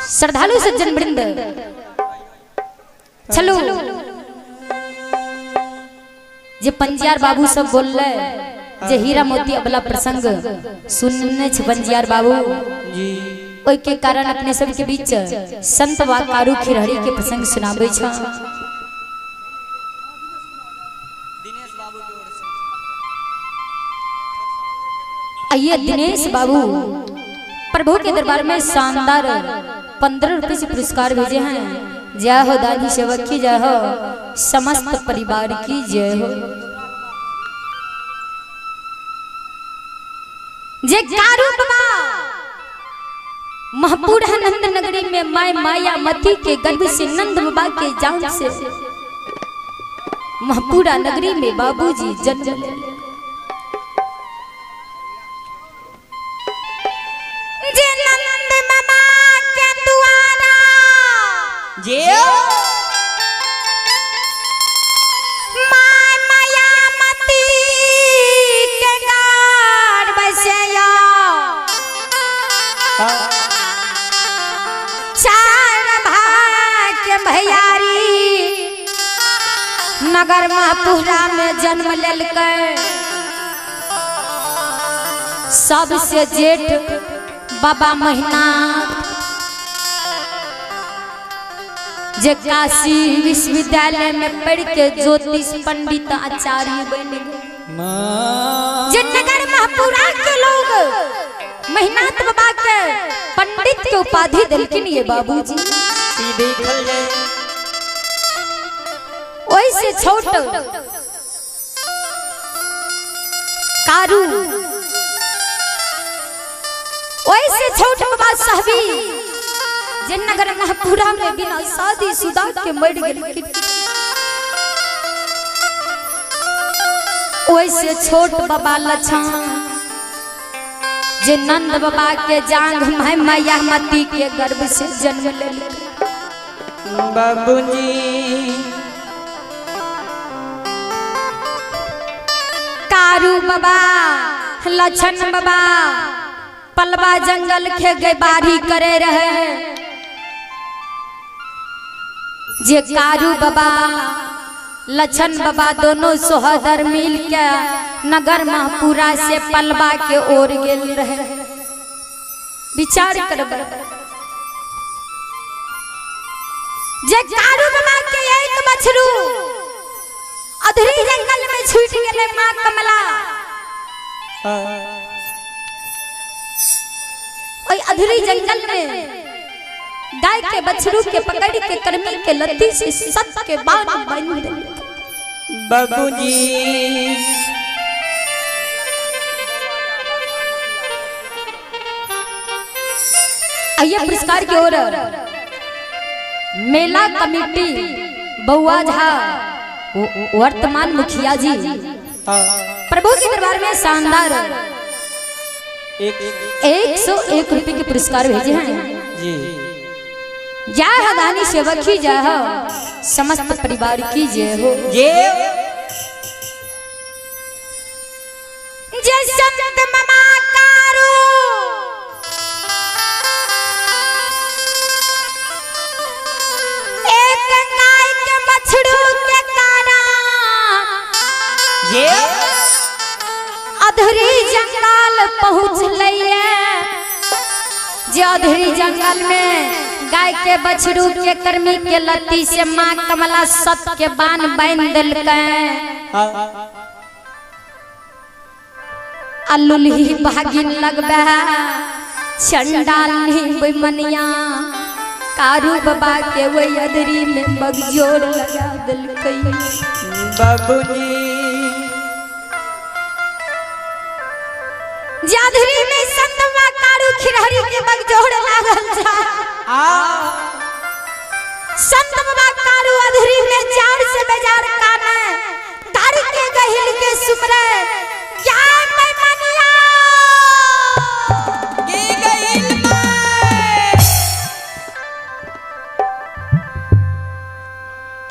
श्रद्धालु सज्जन वृंद चलो जे पंजियार बाबू सब बोल जे हीरा मोती अबला प्रसंग सुनने छ पंजियार बाबू जी ओई के कारण अपने सब के बीच संत वा कारू खिरहरी के प्रसंग सुनाबै छ। आइए दिनेश बाबू प्रभु के दरबार में शानदार 15 रुपए से पुरस्कार भेजे हैं। जय हो दानी सेवक की जय हो, समस्त परिवार की जय हो। जे कारू बाबा महपूर नंद नगरी में माय माया मती के गर्भ से नंद बाबा के जान से महपूरा नगरी में बाबूजी जन्म ले। जे नंद बाबा के दुआरा जे माय माया मती के गर्भ से नगर महपूरा में जन्म लेलकै। सबसे जेठ बाबा महीना जे काशी विश्वविद्यालय में पढ़ के ज्योतिष पंडित आचार्य बन गए। जे नगर महपूरा के लोग मेहनत बाबा के पंडित के उपाधि दिलकिन ये बाबूजी ओइसे छोट कारू ओइसे छोट बाबा साहबी जे नगर महपूरा में बिना शादी शुदा के मर गेल। ओइसे छोट बाबा लछन जे नंद बाबा के जांग में माया मती के गर्भ से जन्म लेल। बाबूजी कारू बाबा लछन बाबा पलवा जंगल के गए बारी करे रहे। जे कारू बाबा लछन बाबा दोनों सोहदर मिल के नगर महपूरा से पलवा के ओर गेल रहे। विचार करब जे कारू बाबा के एक बछरू अधरी जंगल में छूट गेले मां कमला। ओई अधरी जंगल में गाय के बछरू के पकड़ के कर्मी के लत्ती से सत के बांध बांध दे। बाबूजी आइए पुरस्कार की ओर मेला कमेटी बउआ झा वर्तमान मुखिया जी प्रभु के दरबार में शानदार 101 रुपए के पुरस्कार भेजे हैं जी। जय हो दानी सेवक की जय हो, समस्त परिवार की जय हो। जय संत मामा कारू एक गाय के बछड़ू के कारा ये अधरी जंगल पहुँच लिये। जे अधरी जंगल में गाय के बछड़ू के कर्मी के लत्ती से मां कमला सत के बान बांध दिलकै। अल्लुलही भागिन लगबे चंडाल नहीं मनिया कारू बाबा के वही अधरी में बगजोर लगा दिलकै। बाबूजी जाधरी में संतवा कारू खिरहरी के बगजोर लागल जा। संत बाबा कारू अधरी में चार से बेजार काने तारी के गहिल के सुमरे क्या मैं मनिया के गहिल में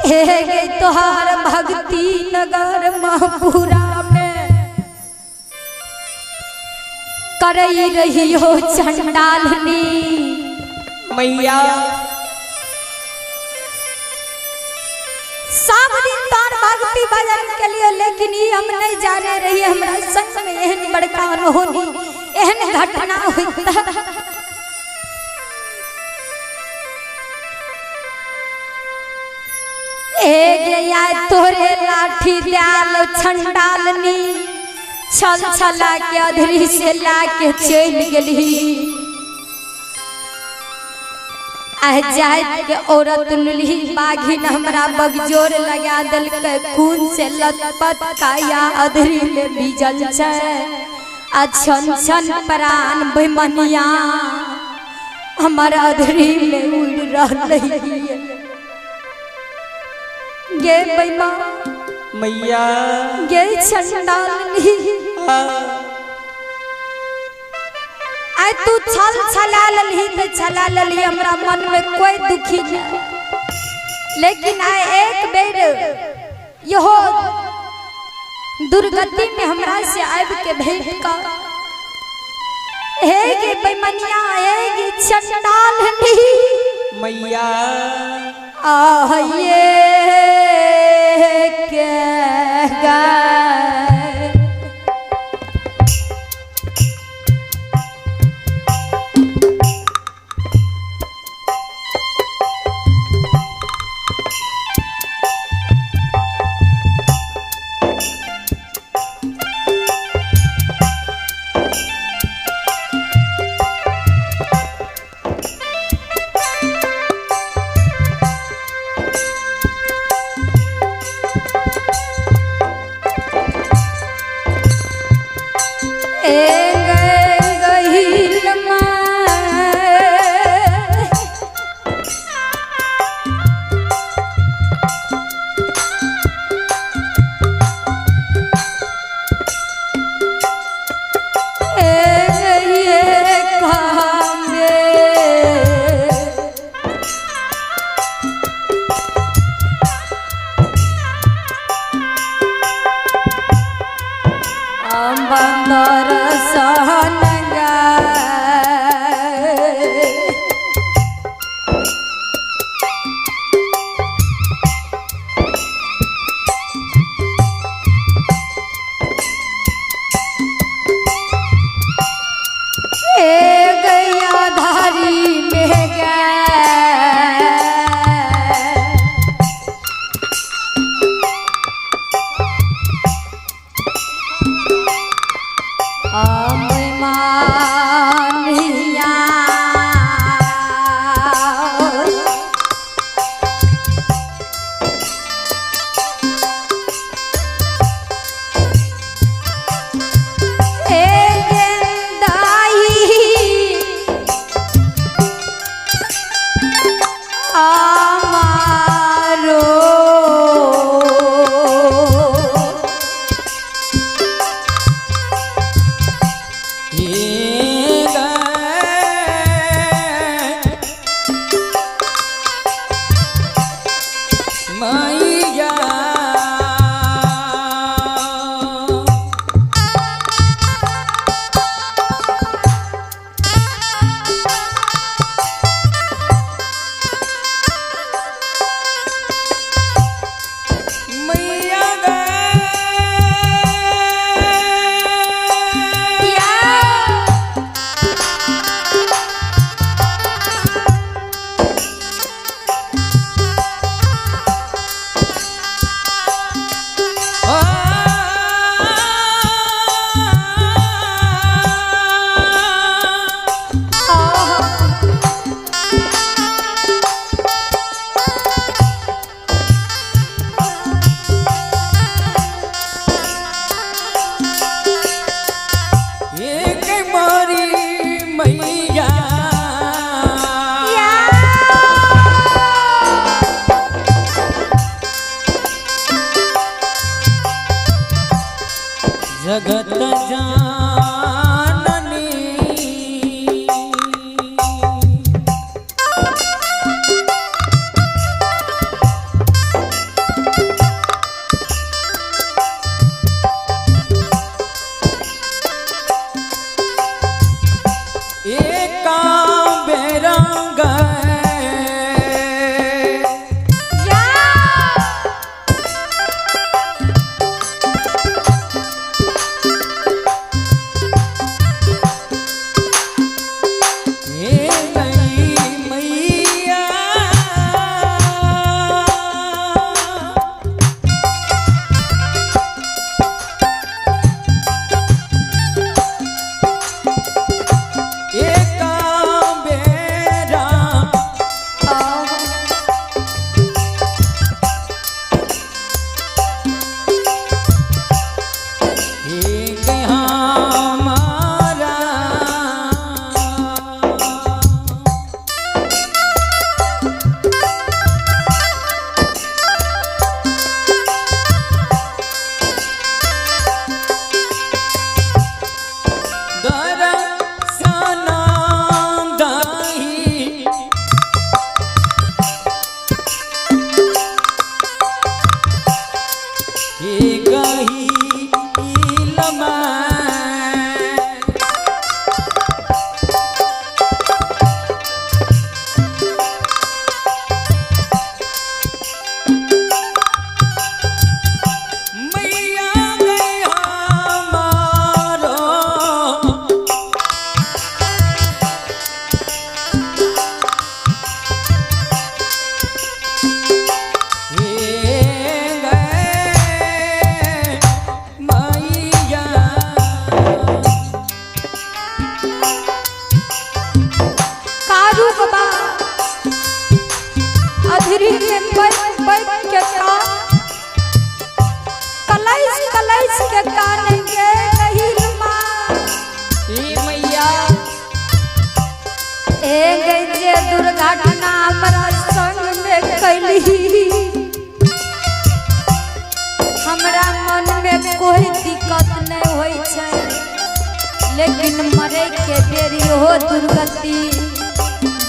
हे गे तोहार भक्ति नगर महपूरा में करई रही हो चंडालनी मैया सब दिन तार भक्ति भजन के लिए, लेकिन ये हम नहीं जाने रही हमरा संग में एहन बड़का अनहोनी एहन घटना होता। या तोरे लाठी दयाल छंडालनी छल छला के अधरी से लाके चल गेली। जात के औरत नुली बाघिन हमरा बगजोर लगा दल के खून से लथपथ काया अधरी में बीजल छे। छन छन प्राण बेमनिया हमर अधरी में उड़ रहलै। गे बैमा मैया गे छंडालनी आय तू छल छला ललही तो छला ललही, हमरा मन में कोई दुखी नहीं, लेकिन आय एक बेर यहो दुर्गति में हमरा से आब के भेंट का। हे गे बेमनिया हे गे छंडालनी मैया आये के गा जगत जाननी एका बेरंगा बैस के कानेंगे कहिल माँ ए मैया ए गंजे दुर्घटना हमरा संग में कैली हमरा मन में कोई दिक्कत नहीं होई छै लेकिन मरे के बेरी हो दुर्गति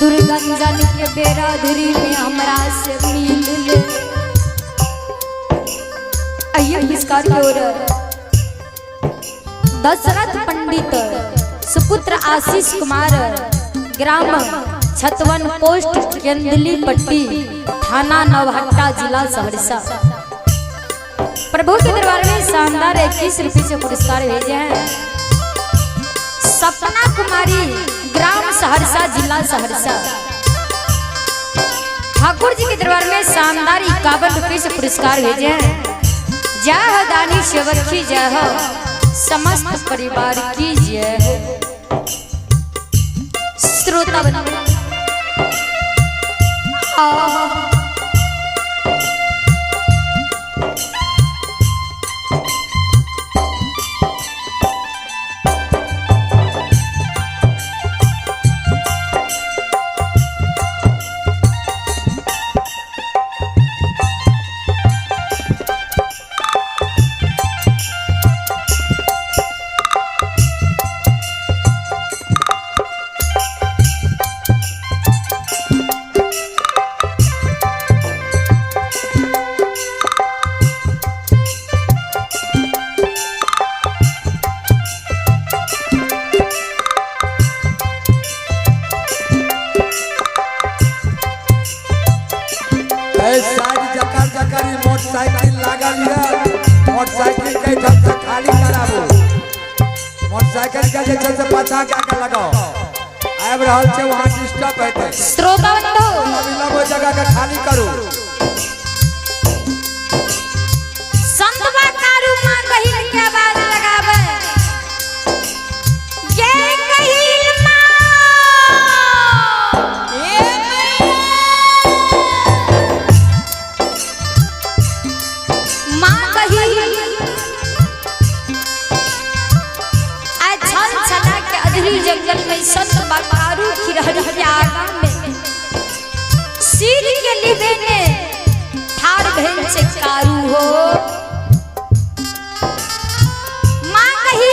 दुर्गंजन के बेरा धुरी में हमरा से मिल ले आइए इसका और दशरथ पंडित सुपुत्र आशीष कुमार ग्राम छतवन पोस्ट केंदली पट्टी थाना नौहट्टा जिला सहरसा प्रभु के दरबार में शानदार 21 रुपये से पुरस्कार भेजे हैं। सपना कुमारी ग्राम सहरसा जिला सहरसा ठाकुर जी के दरबार में शानदार 51 रुपये से पुरस्कार भेजे हैं। जय हो दानी सेवक की जय हो समस्त परिवार की जय हो। श्रोता मोटरसाइकिल लागल है मोटरसाइकिल के ढंग से खाली कराबो मोटरसाइकिल के जे से पता के लगाओ आब रहल छै वहां डिस्टर्ब हेतै श्रोता बंधु अभी वो जगह के खाली करू संतवा कारू मां कहिल के आवाज लगावे जय कहिल मां जंगल में संत बाकारू खिरहरी के आगम में सिर के लिबे ने ठाड़ भेल से कारू हो मां कही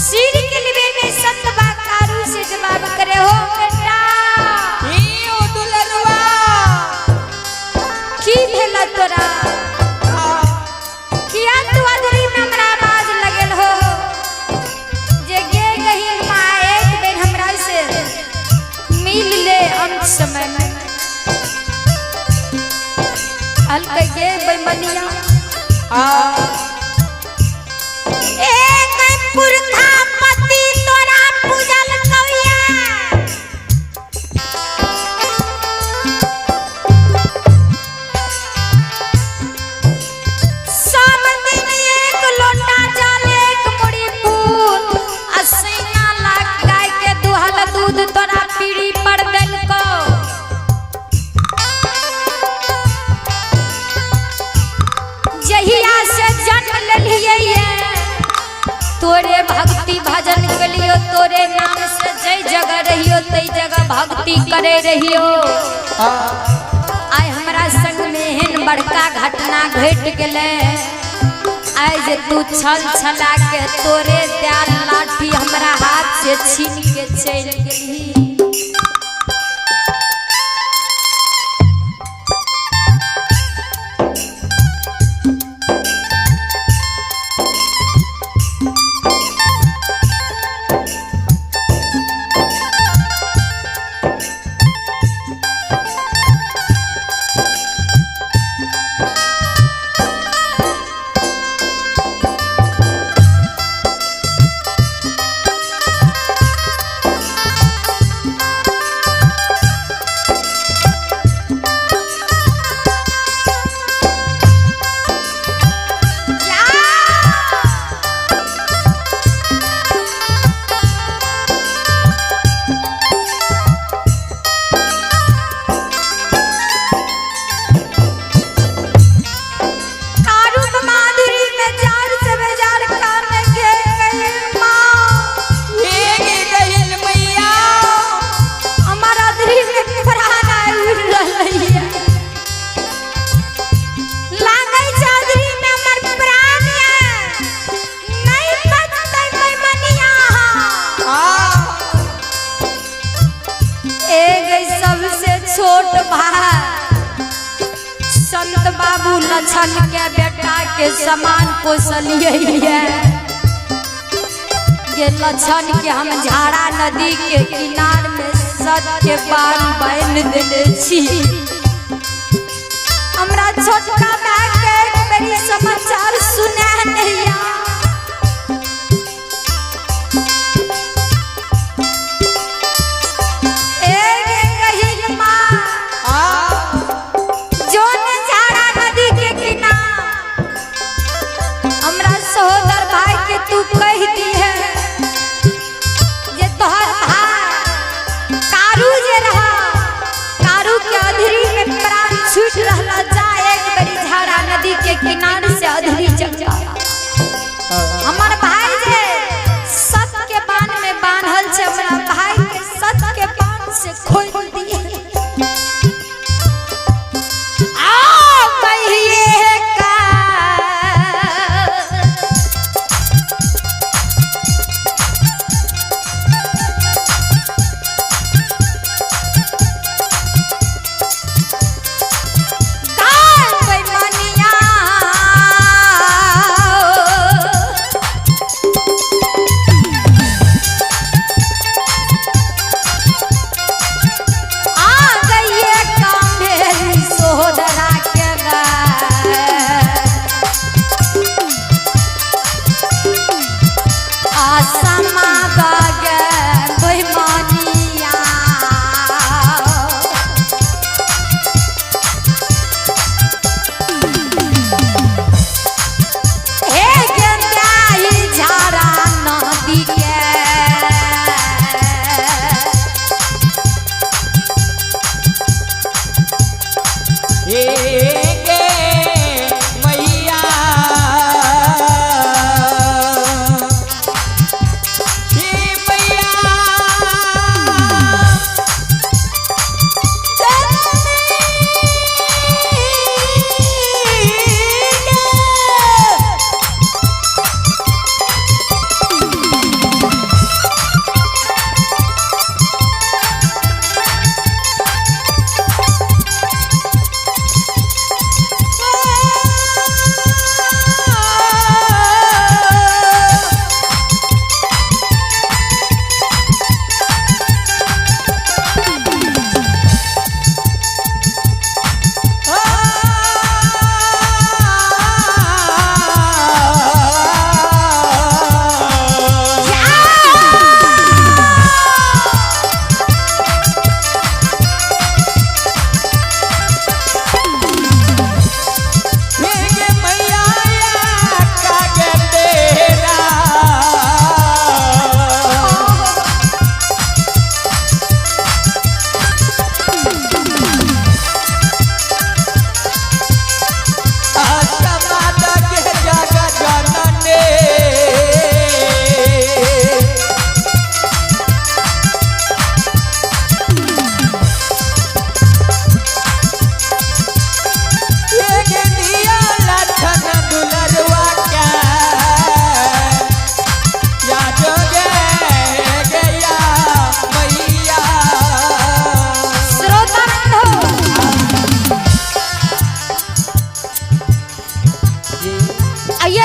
सिर के लिबे में संत बाकारू से जवाब करे हो बेटा ए ओ दुलरुआ की भेला तोरा किया तू अधरी में हमरा आवाज लगल हो मिल ले अंत समय में हल्क के बेमनिया एक पुरखा पति तोरा पूजल कविया सब दिन एक लोटा जल एक मुड़ी फूल असीना लाख गाय के दुहल दूध तोरा पीड़ी पड़ दिल को जहिया से जन्म ले लिए तोरे भक्ति भजन के लिए तोरे नाम से जय जगह रहियो तई जगह भक्ति करे रहियो आय हमरा संग में एहन बड़का घटना घट गेले आय जे तू छल छला के तोरे दयाल लाठी हमरा हाथ से छीन के चल गेली छोट भाई संत बाबू लछन के बेटा के समान पोसलिए ये लछन के हम झाड़ा नदी के किनार में सत के बांध बांध देले छी। हमरा छोटका भाई के मेरी समाचार सुना नहीं तू कहती है ये तोहर भाई कारू जे रहा कारू के अधरी में प्राण छूट रहला जा एक बड़ी झाड़ा नदी के किनारे से अधरी चल जा। हमर भाई जे सत के बाण में बांधल छे हमरा भाई के सत के बाण से खोल दिए। आ कहिए का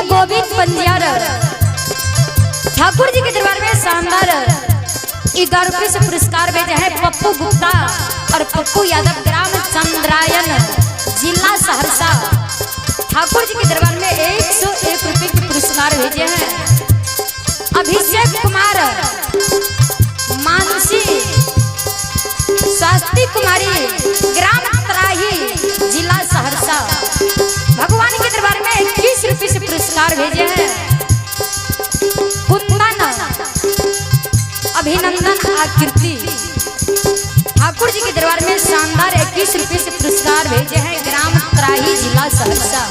गोविंद पंजियार ठाकुर जी के दरबार में शानदार 11 रुपये से पुरस्कार भेजे हैं पप्पू गुप्ता और पप्पू यादव, ग्राम चंद्रायन, जिला सहरसा। ठाकुर जी के दरबार में 101 रुपये के पुरस्कार भेजे हैं। अभिषेक कुमार, मानसी, शास्त्री कुमारी, ग्राम तराही, जिला सहरसा। भगवान के दरबार में 21 रुपये से पुरस्कार भेजे हैं। कुंदन, अभिनंदन, आकृति। ठाकुर जी के दरबार में शानदार 21 रुपये से पुरस्कार भेजे हैं। ग्राम तराही, जिला सहरसा।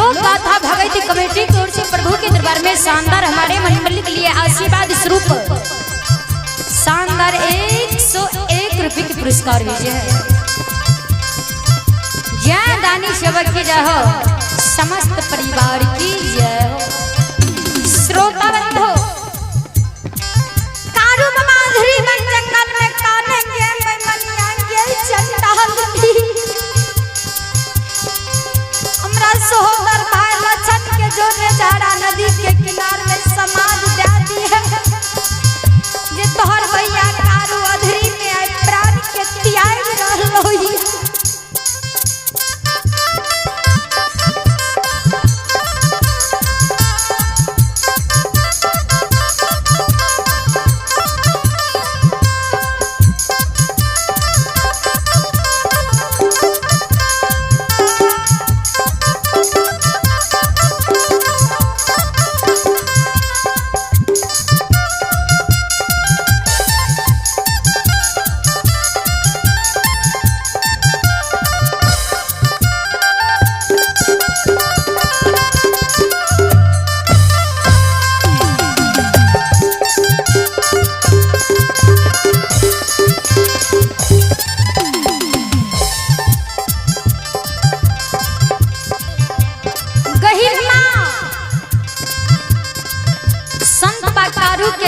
लोक गाथा भगवती कमेटी की ओर से प्रभु के दरबार में शानदार हमारे मणिमल्ली के लिए आशीर्वाद स्वरूप शानदार 101 रुपये की पुरस्कार विजय है। जय दानी सेवक की जय हो, समस्त परिवार की जय हो। श्रोता बंधो, कारू माधुरी बन जंगल में कानेंगे मैं मनियाँगे चंडाल की। हमरा सोहदर भाई लछन के जोने झाड़ा नदी के किनार में समाज दे दी है। जे तोहर भैया कारू अधरी में आए प्राण के त्याग रहलो ही।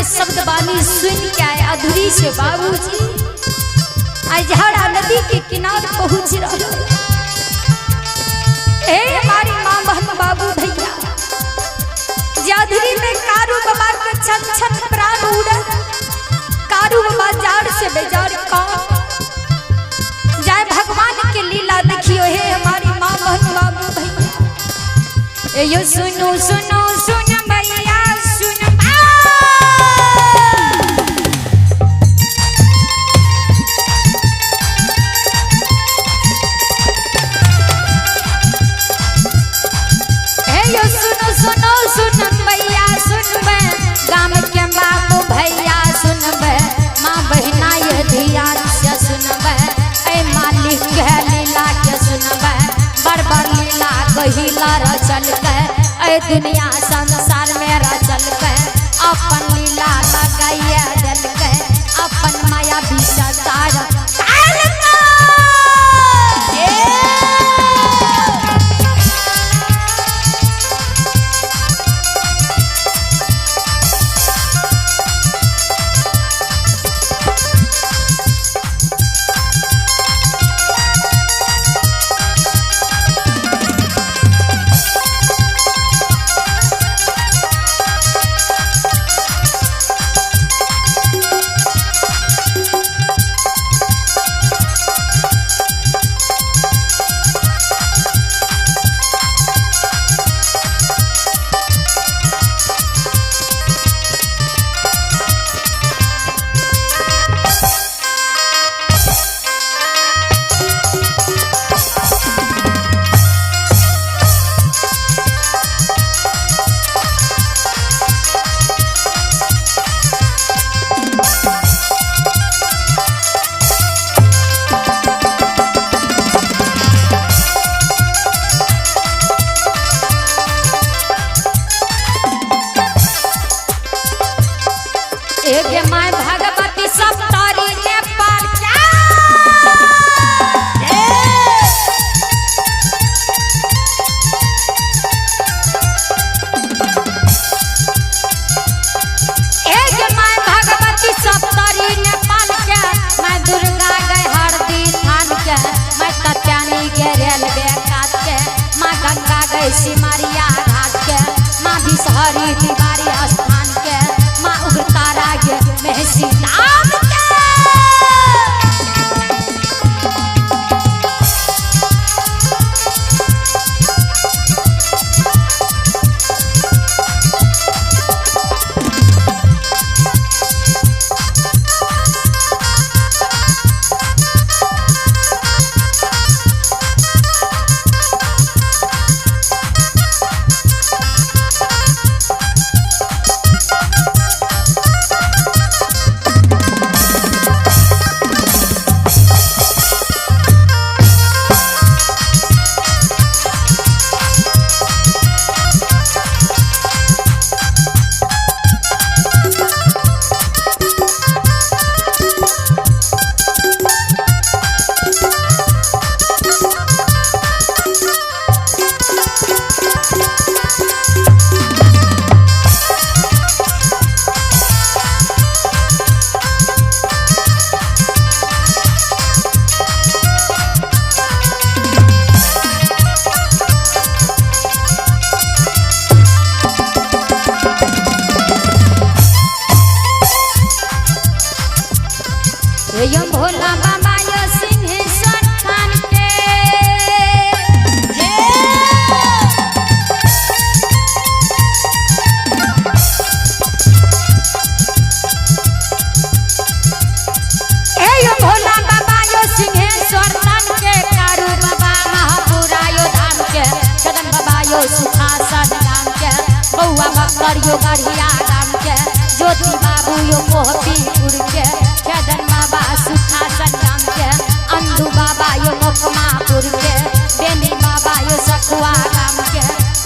शब्द बानी सुन के आए अधूरी से बाबूजी झाड़ा नदी के किनारे पहुंच रहे। हे हमारी माँ बहन बाबू भैया, जाधरी में कारू बाबा के छन छन प्राण उड़े। कारू बाबा जाड़ से बेजार कौन जाए, भगवान के लीला देखियो। हे हमारी माँ बहन बाबू भैया, यो सुनो सुनो सुन भैया सुन। लीला रचल के दुनिया संसार में रचल के अपन लीला लगाइए दिल के अपन माया विषदार माय भगवती सब तारी ने पार माय भगवती सब तारी ने पाल के मैं दुर्गा गए हरदी थान के मैं तत्यानी के रेलवे काट के माँ गंगा गए सिमरिया घाट के माँ बिसहरी तिवारी स्थान के माँ उग्रतारा के महसी नाम के सुखासन नाम के बउआ भक्तर यो गढ़िया नाम के ज्योति बाबू यो कोहतीपुर के खेदन बाबा सुखासन नाम के अंधु बाबा यो मोकमापुर के बेनी बाबा यो सखुआ नाम के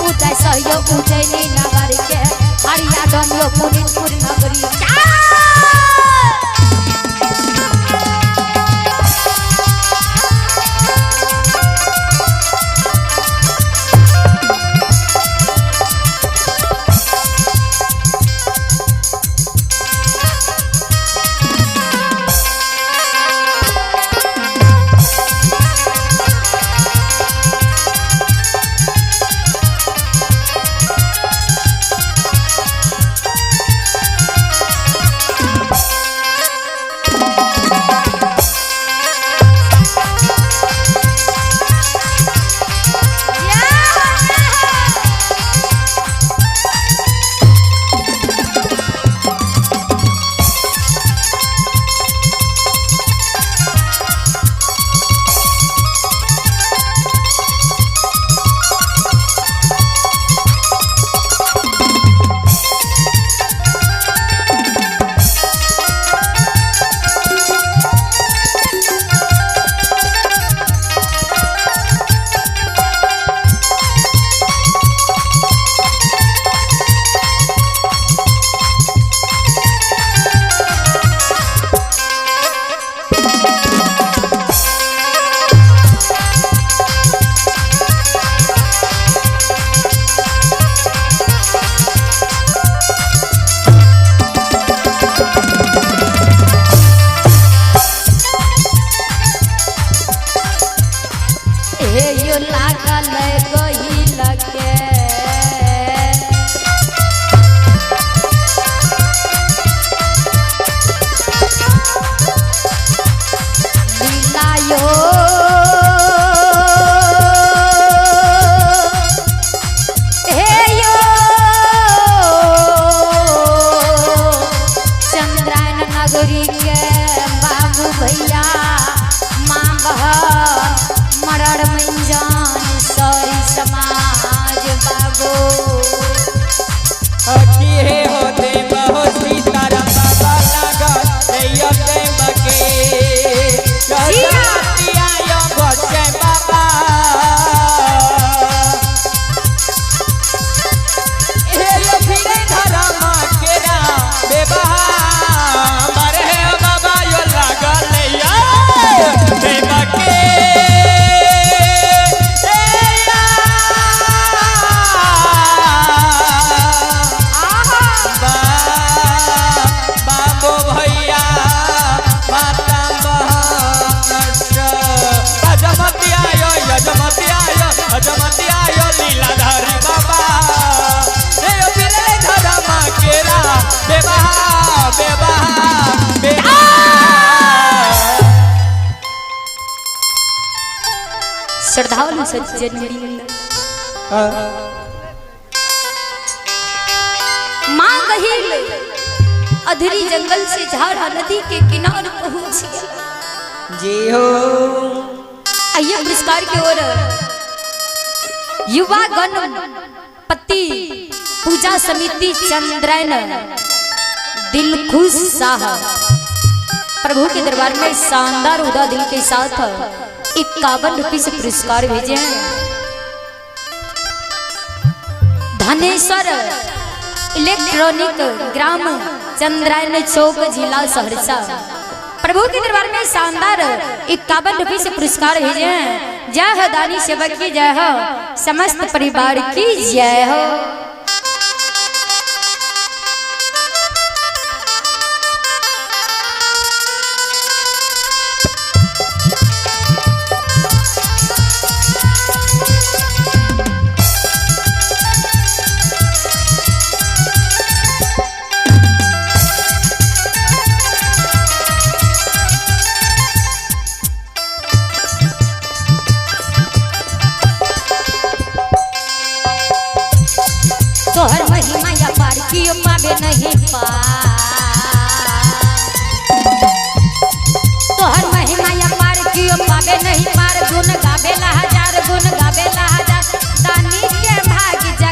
उदय सहयो उज्जैनी नगर के हरिया डोम यो पुनीतपुर नगरी के श्रद्धालु सज्जन माँ गहील अधरी जंगल से झाड़ा नदी के किनारे पहुंच जी हो। आइए पुरस्कार की ओर युवा गणपति पूजा समिति चंद्रैन दिलखुश शाह प्रभु के दरबार में शानदार उदा दिल के साथ 51 रुपये से पुरस्कार भेजे हैं। धनेश्वर इलेक्ट्रॉनिक ग्राम चंद्रायन चौक जिला सहरसा प्रभु के दरबार में शानदार 51 रुपये से पुरस्कार भेजे हैं। जय हो दानी सेवक की जय हो, समस्त परिवार की जय हो। तोहर महिमा या पार कियो पावे नहीं पार, तोहर महिमा या पार कियो पावे नहीं पार। गुण गावेला हजार, गुण गावेला हजार, दानी के भाग जा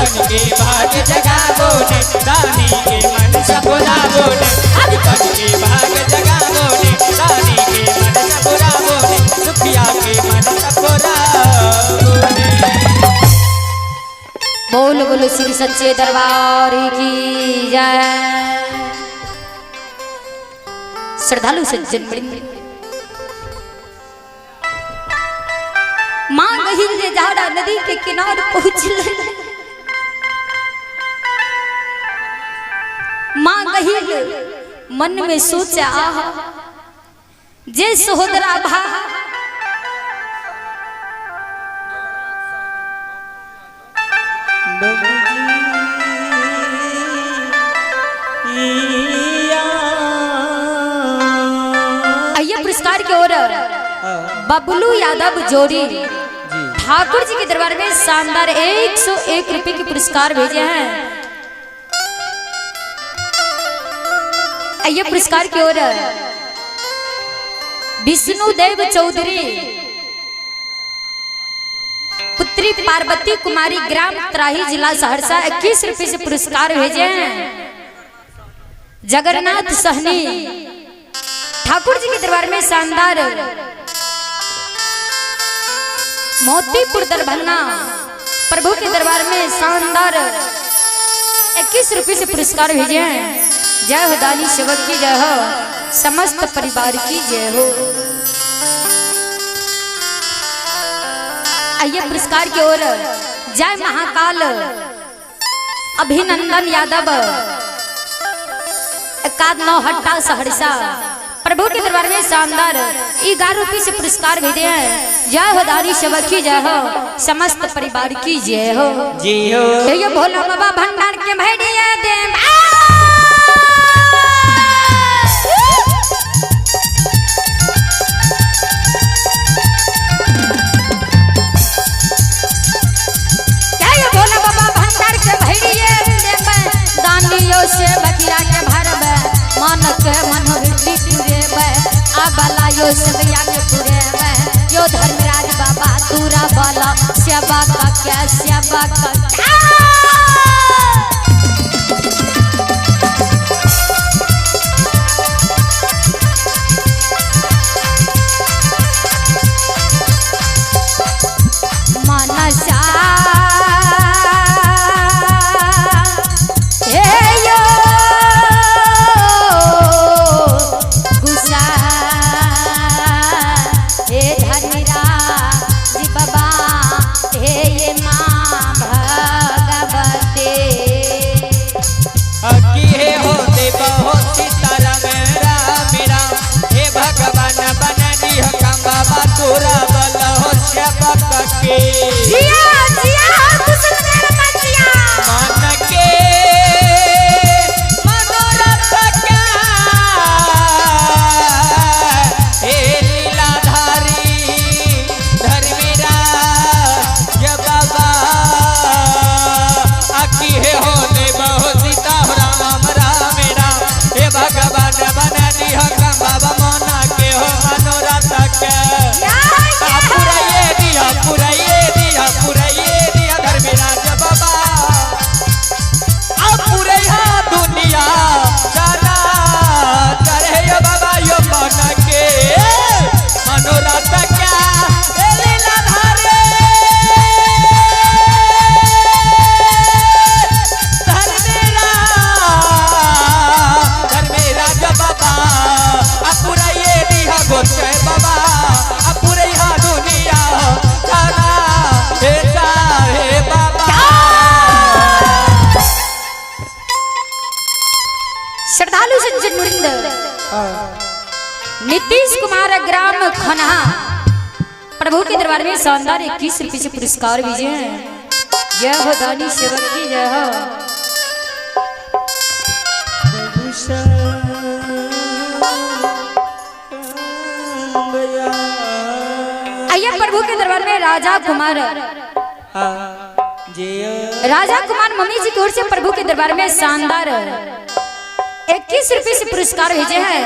तन के भाग जगावो ने रानी के मन सपुरावो ने आज तन के भाग जगावो ने रानी के मन सपुरावो ने सुखिया के मन सपुरावो ने। बोल बोलो श्री सच्चे दरबार की जय। श्रद्धालु सज्जन वृंद मां गहिल जे झाड़ा नदी के किनारे पहुंचल। मां गहिल मन में सोचा आहा जे सहोदरा भा आइए पुरस्कार की ओर बबलू यादव जोड़ी ठाकुर जी के दरबार में शानदार 101 रुपए के पुरस्कार भेजे हैं। आइए पुरस्कार की ओर विष्णुदेव चौधरी पुत्री पार्वती कुमारी ग्राम त्राही जिला सहरसा 21 रुपए से पुरस्कार भेजे हैं। जगन्नाथ सहनी ठाकुर जी के दरबार में शानदार मोतीपुर दरभंगा प्रभु के दरबार में शानदार 21 रुपए से पुरस्कार भेजे हैं। जय हो दानी सेवक की जय हो, समस्त परिवार की जय हो। आइए पुरस्कार की ओर जय महाकाल अभिनंदन यादव एकाद नौहट्टा सहरसा प्रभु के दरबार में शानदार 11 रुपए से पुरस्कार भेजे हैं। जय हो दानी सेवक की जय हो, समस्त परिवार की जय हो। जय हो ये भोला बाबा भंडार के भेड़िया दे से बखिया के भरबे मन के मनोवृत्ति पुरेबे आबला यो सेवैया के पुरेबे यो धर्मराज बाबा दूरा वाला सेवा का क्या सेवा का मनसा श्रद्धालु सज्जन वृंद नीतीश कुमार ग्राम खनहा प्रभु के दरबार में शानदार 21 रुपए से पुरस्कार भेजे हैं। जय हो दानी सेवक की जय हो। आइए प्रभु के दरबार में राजा कुमार मम्मी जी की ओर से प्रभु के दरबार में शानदार 21 रुपए से पुरस्कार भेजे हैं।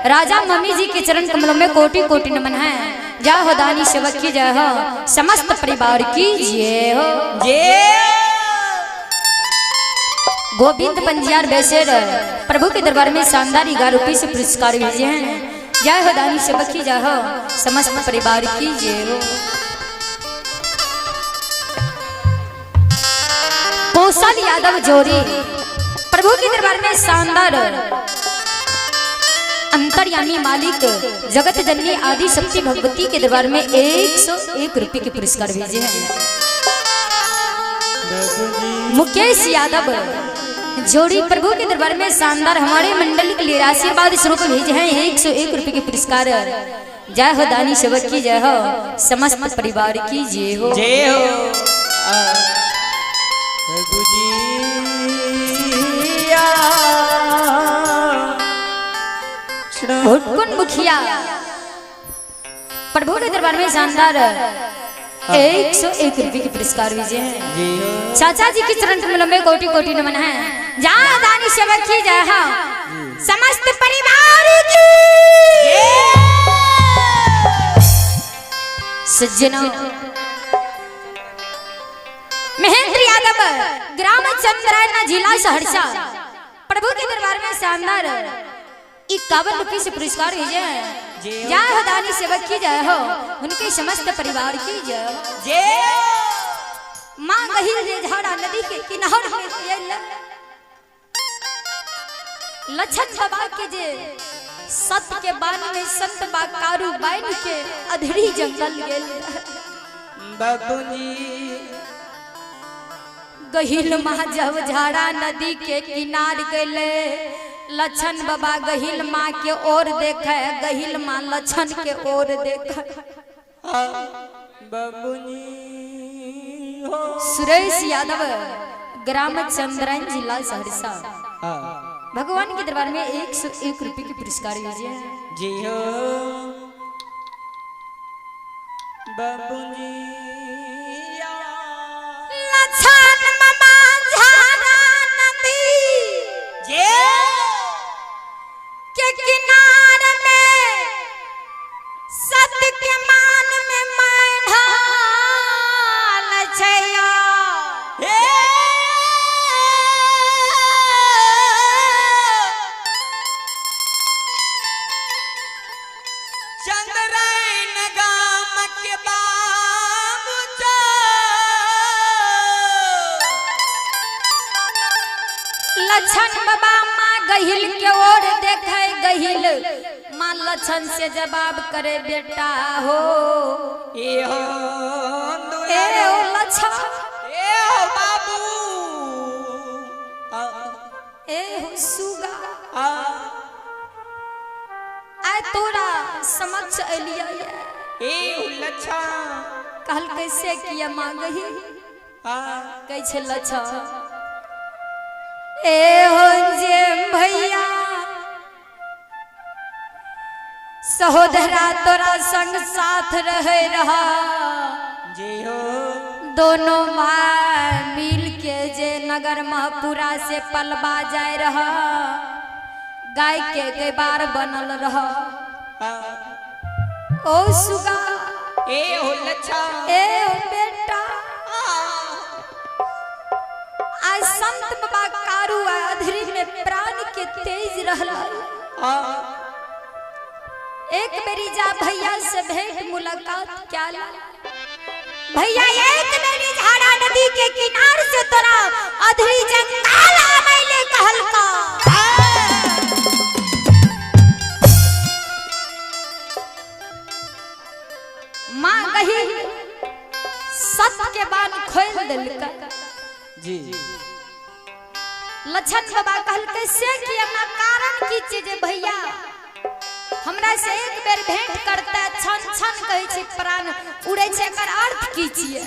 राजा मम्मी जी के चरण कमलों में कोटि कोटि नमन है। जय हो दानी सेवक की जय हो, समस्त परिवार की जय हो। जय गोविंद पंजियार बेसेर प्रभु के दरबार में शानदार 11 रुपये से पुरस्कार भेजे हैं। जय हो दानी से बखी जय हो समस्त परिवार की जय हो। कौशल यादव जोरी प्रभु के दरबार में शानदार अंतर्यामी मालिक जगत जननी आदि शक्ति भगवती के दरबार में 101 रुपये के पुरस्कार भेजे हैं। मुकेश यादव जोड़ी प्रभु के दरबार में शानदार हमारे मंडल के लिए आशीर्वाद स्वरूप भेजे हैं 101 रुपये के पुरस्कार। जय हो दानी सेवक की जय हो समस्त परिवार की जय हो। जय हो भुटकुन मुखिया प्रभु के दरबार में शानदार 101 रुपये के पुरस्कार भेजे हैं। चाचा जी के चरण कमलों में कोटि कोटि नमन है। जय दानी सेवक की जय हो समस्त परिवार की। सज्जनों महेंद्र यादव ग्राम चंद्रायना जिला सहरसा प्रभु के दरबार में शानदार 51 रुपये से पुरस्कार भेजे हैं। जय हो दानी सेवक की जय हो उनके समस्त परिवार की जय हो। जय माँ गहिल जे झाड़ा नदी के किनारे में ये लछन बाबा के जे सत के बान में संत बा कारू बाइन के अधरी जंगल गेल बाबूजी गहिल माँ जब झाड़ा नदी के किनार गले लछन बाबा गहिल माँ के ओर देखे गहिल माँ लछन के ओर देखे। बाबूजी हो सुरेश यादव ग्राम चंद्रायन जिला सहरसा भगवान के दरबार में 101 रुपये के पुरस्कार भेजे हैं। जी हो बाबूजी लछन बाबा झाड़ा नदी के किनारे में सत के मान में मैना लछया चंद्रायन गाम के बाबू लछन बाबा माँ गहिल के ओर देखे गहिल माँ लछन से जवाब करे बेटा हो ए हो ए ओ लछन ए हो बाबू ए हो सुगा आ आय तोरा समक्ष अलिया ए हो लच्छा कहल कैसे किया माँ गहिल आ कैसे लछन ए हो जे भैया सहोदरा तोरा संग साथ रहे रहा जी हो दोनों भाई मिल के जे नगर महपुरा से पलबा जाए रहा गाय के गैबार बनल रहा। ओ सुगा ए हो लच्छा ए हो बेटा आज संत बाबा कारू अधरी में प्राण के तेज रहला एक मेरी जा भैया से भेंट मुलाकात क्या ला भैया एक मेरी झाड़ा नदी के किनार से तोरा अधरी जंगल आमैले कहल का माँ कही सत के बान खोल दिलका जी लछन बाबा कहल कैसे कि अपना कारण की चीज भैया हमरा से एक बेर भेंट करता छन छन कहै छै प्राण उड़ै छै एकर अर्थ की छियै